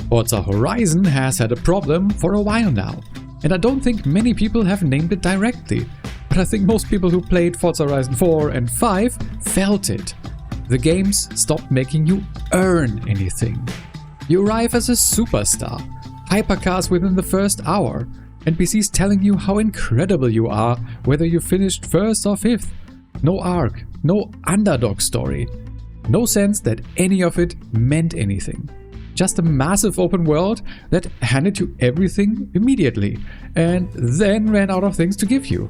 Forza Horizon has had a problem for a while now, and I don't think many people have named it directly, but I think most people who played Forza Horizon 4 and 5 felt it. The games stopped making you earn anything. You arrive as a superstar, hypercars within the first hour, NPCs telling you how incredible you are, whether you finished first or fifth. No arc, no underdog story. No sense that any of it meant anything. Just a massive open world that handed you everything immediately, and then ran out of things to give you.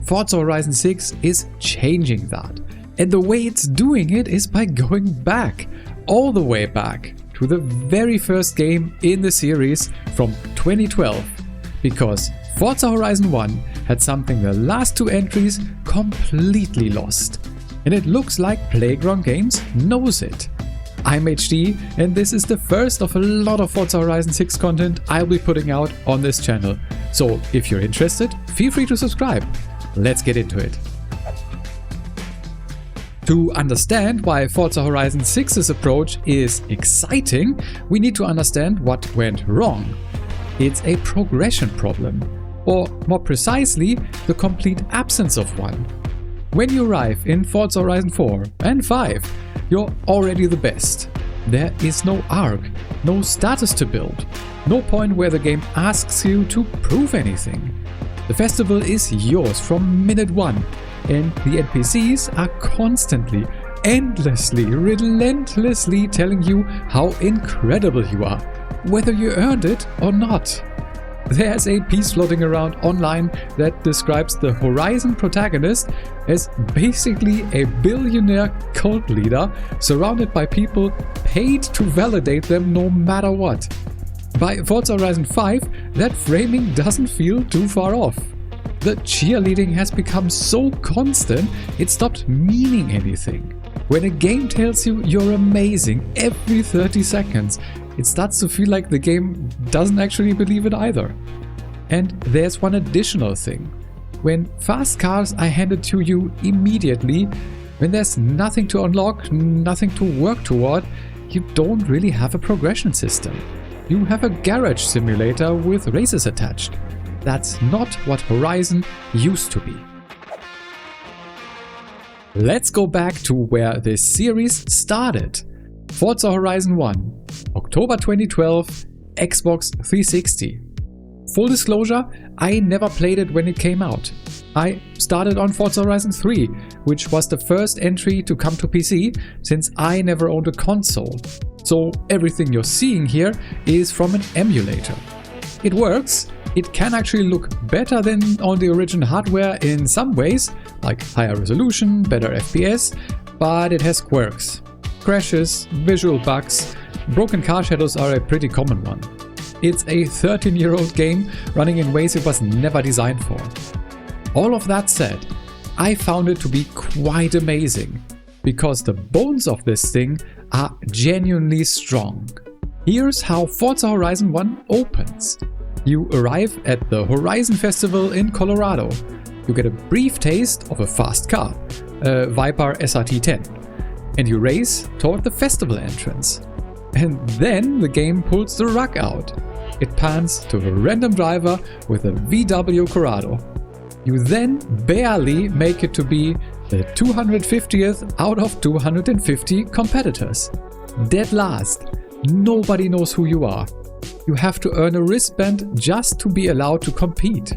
Forza Horizon 6 is changing that. And the way it's doing it is by going back, all the way back, to the very first game in the series from 2012. Because Forza Horizon 1 had something the last two entries completely lost. And it looks like Playground Games knows it. I'm HD, and this is the first of a lot of Forza Horizon 6 content I'll be putting out on this channel. So if you're interested, feel free to subscribe. Let's get into it. To understand why Forza Horizon 6's approach is exciting, we need to understand what went wrong. It's a progression problem, or more precisely, the complete absence of one. When you arrive in Forza Horizon 4 and 5, you're already the best. There is no arc, no status to build, no point where the game asks you to prove anything. The festival is yours from minute one, and the NPCs are constantly, endlessly, relentlessly telling you how incredible you are, whether you earned it or not. There's a piece floating around online that describes the Horizon protagonist as basically a billionaire cult leader surrounded by people paid to validate them no matter what. By Forza Horizon 5, that framing doesn't feel too far off. The cheerleading has become so constant, it stopped meaning anything. When a game tells you you're amazing every 30 seconds, it starts to feel like the game doesn't actually believe it either. And there's one additional thing. When fast cars are handed to you immediately, when there's nothing to unlock, nothing to work toward, you don't really have a progression system. You have a garage simulator with races attached. That's not what Horizon used to be. Let's go back to where this series started. Forza Horizon 1, October 2012, Xbox 360. Full disclosure, I never played it when it came out. I started on Forza Horizon 3, which was the first entry to come to PC since I never owned a console. So everything you're seeing here is from an emulator. It works. It can actually look better than on the original hardware in some ways, like higher resolution, better FPS, but it has quirks. Crashes, visual bugs, broken car shadows are a pretty common one. It's a 13-year-old game running in ways it was never designed for. All of that said, I found it to be quite amazing, because the bones of this thing are genuinely strong. Here's how Forza Horizon 1 opens. You arrive at the Horizon Festival in Colorado. You get a brief taste of a fast car, a Viper SRT10, and you race toward the festival entrance. And then the game pulls the rug out. It pans to a random driver with a VW Corrado. You then barely make it to be the 250th out of 250 competitors. Dead last. Nobody knows who you are. You have to earn a wristband just to be allowed to compete.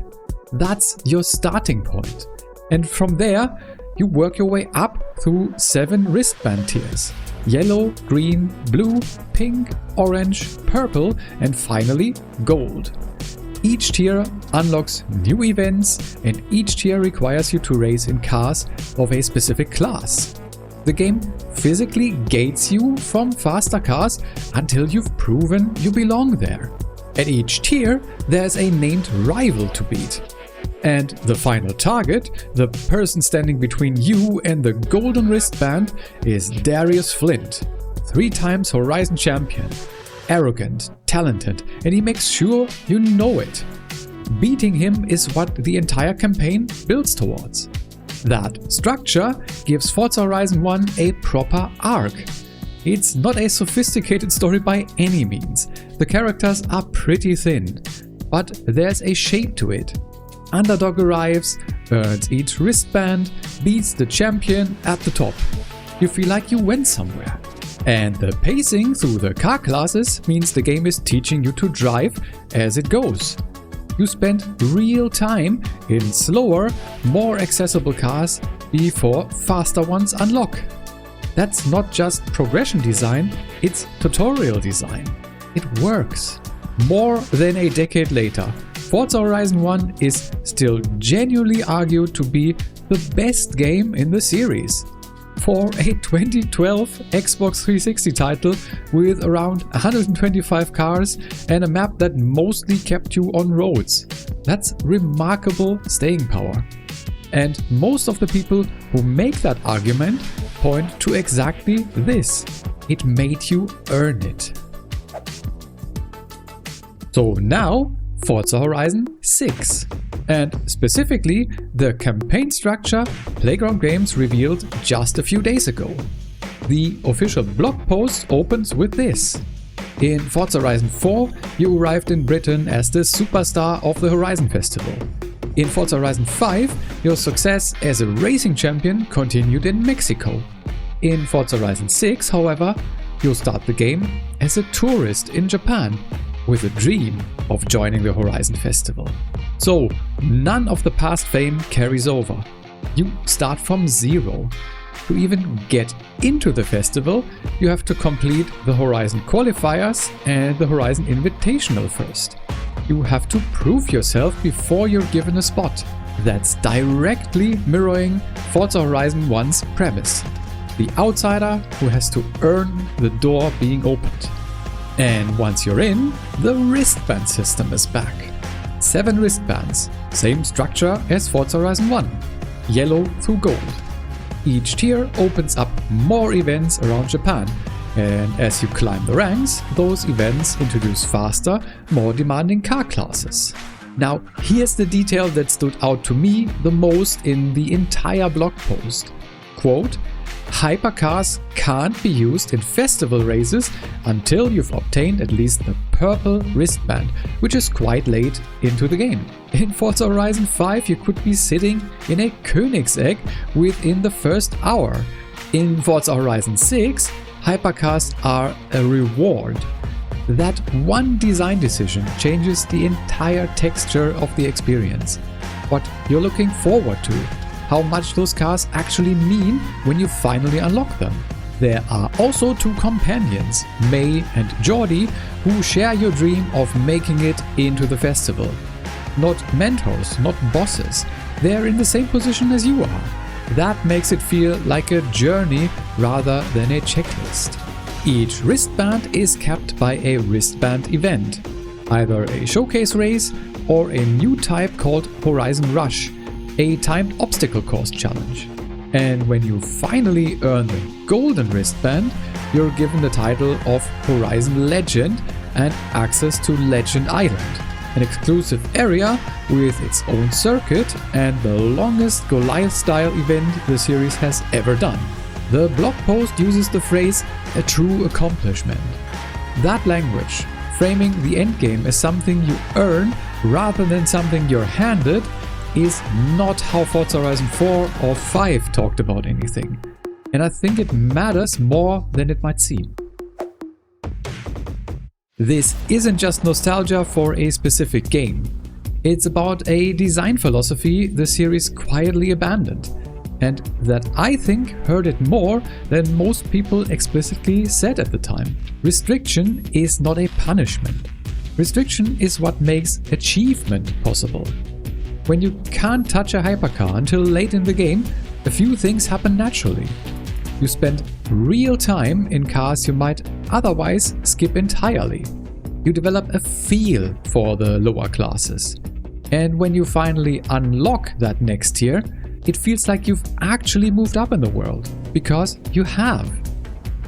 That's your starting point. And from there, you work your way up through 7 wristband tiers. Yellow, green, blue, pink, orange, purple, and finally gold. Each tier unlocks new events, and each tier requires you to race in cars of a specific class. The game physically gates you from faster cars until you've proven you belong there. At each tier, there's a named rival to beat. And the final target, the person standing between you and the golden wristband, is Darius Flint, 3 times Horizon champion. Arrogant, talented, and he makes sure you know it. Beating him is what the entire campaign builds towards. That structure gives Forza Horizon 1 a proper arc. It's not a sophisticated story by any means. The characters are pretty thin, but there's a shape to it. Underdog arrives, earns each wristband, beats the champion at the top. You feel like you went somewhere. And the pacing through the car classes means the game is teaching you to drive as it goes. You spend real time in slower, more accessible cars before faster ones unlock. That's not just progression design, it's tutorial design. It works. More than a decade later, Forza Horizon 1 is still genuinely argued to be the best game in the series. For a 2012 Xbox 360 title with around 125 cars and a map that mostly kept you on roads, that's remarkable staying power. And most of the people who make that argument point to exactly this. It made you earn it. So now, Forza Horizon 6. And specifically, the campaign structure Playground Games revealed just a few days ago. The official blog post opens with this. In Forza Horizon 4, you arrived in Britain as the superstar of the Horizon Festival. In Forza Horizon 5, your success as a racing champion continued in Mexico. In Forza Horizon 6, however, you'll start the game as a tourist in Japan, with a dream of joining the Horizon Festival. So, none of the past fame carries over. You start from zero. To even get into the festival, you have to complete the Horizon qualifiers and the Horizon Invitational first. You have to prove yourself before you're given a spot. That's directly mirroring Forza Horizon 1's premise. The outsider who has to earn the door being opened. And once you're in, the wristband system is back. 7 wristbands, same structure as Forza Horizon 1, yellow through gold. Each tier opens up more events around Japan, and as you climb the ranks, those events introduce faster, more demanding car classes. Now, here's the detail that stood out to me the most in the entire blog post. Quote, hypercars can't be used in festival races until you've obtained at least the purple wristband, which is quite late into the game. In Forza Horizon 5 you could be sitting in a Königsegg within the first hour. In Forza Horizon 6, hypercars are a reward. That one design decision changes the entire texture of the experience. What you're looking forward to, how much those cars actually mean when you finally unlock them. There are also 2 companions, May and Jordi, who share your dream of making it into the festival. Not mentors, not bosses. They're in the same position as you are. That makes it feel like a journey rather than a checklist. Each wristband is capped by a wristband event, either a showcase race or a new type called Horizon Rush, a timed obstacle course challenge. And when you finally earn the golden wristband, you're given the title of Horizon Legend and access to Legend Island, an exclusive area with its own circuit and the longest Goliath-style event the series has ever done. The blog post uses the phrase, a true accomplishment. That language, framing the endgame as something you earn rather than something you're handed, is not how Forza Horizon 4 or 5 talked about anything. And I think it matters more than it might seem. This isn't just nostalgia for a specific game. It's about a design philosophy the series quietly abandoned, and that I think hurt it more than most people explicitly said at the time. Restriction is not a punishment. Restriction is what makes achievement possible. When you can't touch a hypercar until late in the game, a few things happen naturally. You spend real time in cars you might otherwise skip entirely. You develop a feel for the lower classes. And when you finally unlock that next tier, it feels like you've actually moved up in the world, because you have.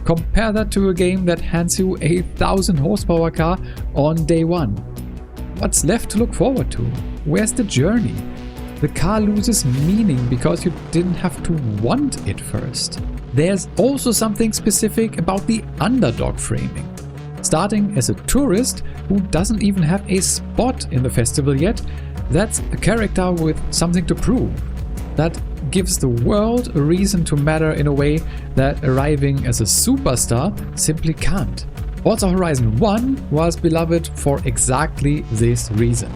Compare that to a game that hands you a 1000 horsepower car on day 1. What's left to look forward to? Where's the journey? The car loses meaning because you didn't have to want it first. There's also something specific about the underdog framing. Starting as a tourist who doesn't even have a spot in the festival yet, that's a character with something to prove. That gives the world a reason to matter in a way that arriving as a superstar simply can't. Forza Horizon 1 was beloved for exactly this reason.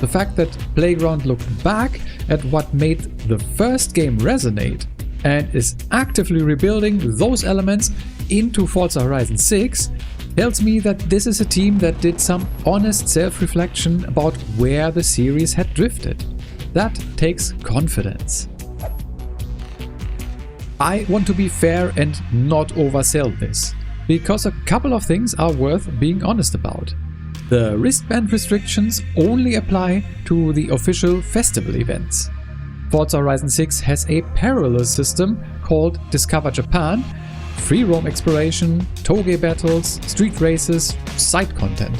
The fact that Playground looked back at what made the first game resonate and is actively rebuilding those elements into Forza Horizon 6 tells me that this is a team that did some honest self-reflection about where the series had drifted. That takes confidence. I want to be fair and not oversell this, because a couple of things are worth being honest about. The wristband restrictions only apply to the official festival events. Forza Horizon 6 has a parallel system called Discover Japan, free roam exploration, toge battles, street races, side content.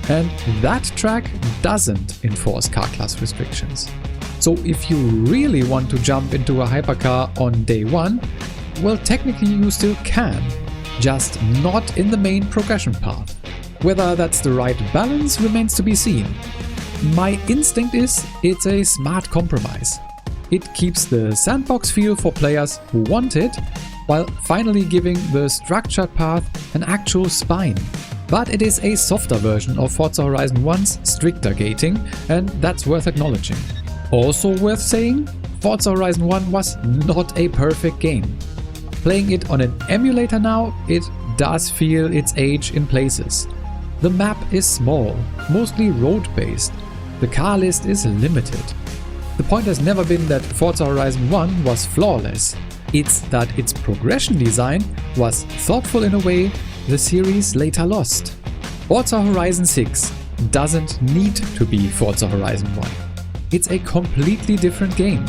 And that track doesn't enforce car class restrictions. So if you really want to jump into a hypercar on day one, well, technically you still can, just not in the main progression path. Whether that's the right balance remains to be seen. My instinct is it's a smart compromise. It keeps the sandbox feel for players who want it, while finally giving the structured path an actual spine. But it is a softer version of Forza Horizon 1's stricter gating, and that's worth acknowledging. Also worth saying, Forza Horizon 1 was not a perfect game. Playing it on an emulator now, it does feel its age in places. The map is small, mostly road-based. The car list is limited. The point has never been that Forza Horizon 1 was flawless. It's that its progression design was thoughtful in a way the series later lost. Forza Horizon 6 doesn't need to be Forza Horizon 1. It's a completely different game,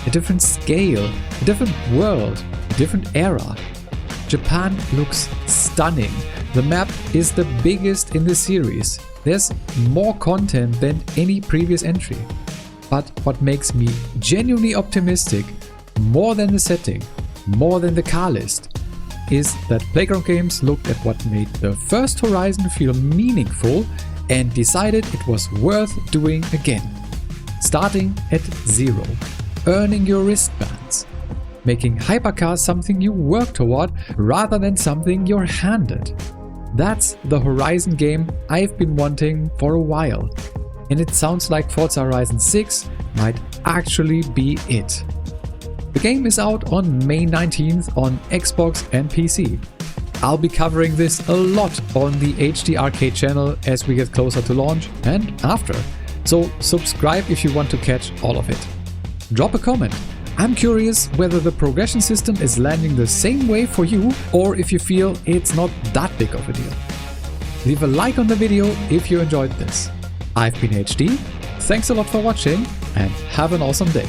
a different scale, a different world, a different era. Japan looks stunning. The map is the biggest in the series. There's more content than any previous entry. But what makes me genuinely optimistic, more than the setting, more than the car list, is that Playground Games looked at what made the first Horizon feel meaningful and decided it was worth doing again. Starting at zero, earning your wristbands, making hypercars something you work toward rather than something you're handed. That's the Horizon game I've been wanting for a while, and it sounds like Forza Horizon 6 might actually be it. The game is out on May 19th on Xbox and PC. I'll be covering this a lot on the HD Arcade channel as we get closer to launch and after, so subscribe if you want to catch all of it. Drop a comment. I'm curious whether the progression system is landing the same way for you or if you feel it's not that big of a deal. Leave a like on the video if you enjoyed this. I've been HD, thanks a lot for watching and have an awesome day.